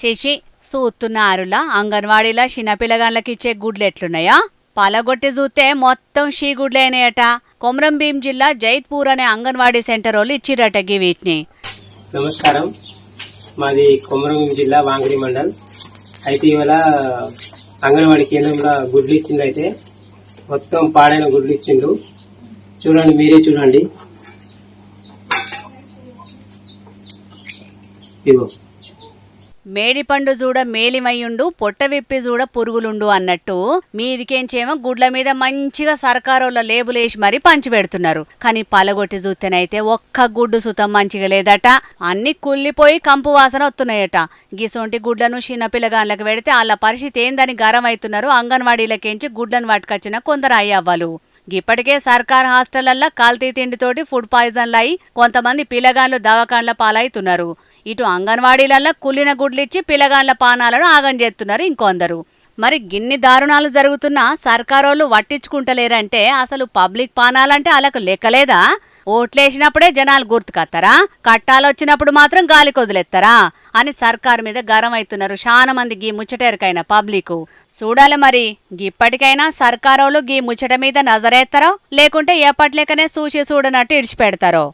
చేసి సూత్తున్నారులా అంగన్వాడీలా చిన్నపిల్లగాళ్ళకి ఇచ్చే గుడ్లు ఎట్లున్నాయా? పలగొట్టి చూస్తే మొత్తం షీగుడ్లైనాయట. కొమరం భీం జిల్లా జైత్పూర్ అనే అంగన్వాడీ సెంటర్ వాళ్ళు ఇచ్చిరట వీటిని. నమస్కారం, మాది కొమరం భీం జిల్లా వాంగడి మండల్. అయితే ఇవాళ అంగన్వాడీ కేంద్రంలో గుడ్లు ఇచ్చిండు. అయితే మొత్తం పాడైన గుడ్లు ఇచ్చిండు. చూడండి, మీరే చూడండి. ఇగో మేడిపండు చూడ మేలిమయ్యుండు, పొట్ట విప్పి చూడ పురుగులుండు అన్నట్టు మీదికేంచేమో గుడ్ల మీద మంచిగా సర్కారోళ్ళ లేబులేసి మరీ పంచి పెడుతున్నారు. కానీ పలగొట్టి చూస్తేనైతే ఒక్క గుడ్డు సుతం మంచిగా లేదట. అన్ని కుళ్ళిపోయి కంపు వాసన వస్తున్నాయట. గిసొంటి గుడ్లను చిన్నపిల్లగాళ్ళకి పెడితే వాళ్ళ పరిస్థితి ఏందని గరం అవుతున్నారు అంగన్వాడీలకేంచి గుడ్లను పట్టుకొచ్చిన కొందరు అయ్యవ్వలు. ఇప్పటికే సర్కార్ హాస్టళ్లల్లో కల్తీ తిండితోటి ఫుడ్ పాయిజన్లు అయి కొంతమంది పిల్లగాండ్లు దవాఖాన్ల పాలవుతున్నారు. ఇటు అంగన్వాడీలల్లో కుళ్ళిన గుడ్లిచ్చి పిల్లగాండ్ల పానాలను ఆగం చేస్తున్నారు ఇంకొందరు. మరి గిన్ని దారుణాలు జరుగుతున్నా సర్కారోళ్ళు పట్టించుకుంటలేరంటే అసలు పబ్లిక్ పానాలంటే వాళ్ళకు లెక్కలేదా? ఓట్లేసినప్పుడే జనాలు గుర్తుకత్తారా? కట్టాలొచ్చినప్పుడు మాత్రం గాలి కొదిలెత్తారా అని సర్కారు మీద గరం అవుతున్నారు చాలా మంది గీ ముచ్చటెరకైన పబ్లిక్. చూడాలి మరి ఇప్పటికైనా సర్కారోళ్ళు గీ ముచ్చట మీద నజరేస్తారో లేకుంటే ఎప్పట్లేకనే చూసి చూడనట్టు ఇడిచిపెడతారో.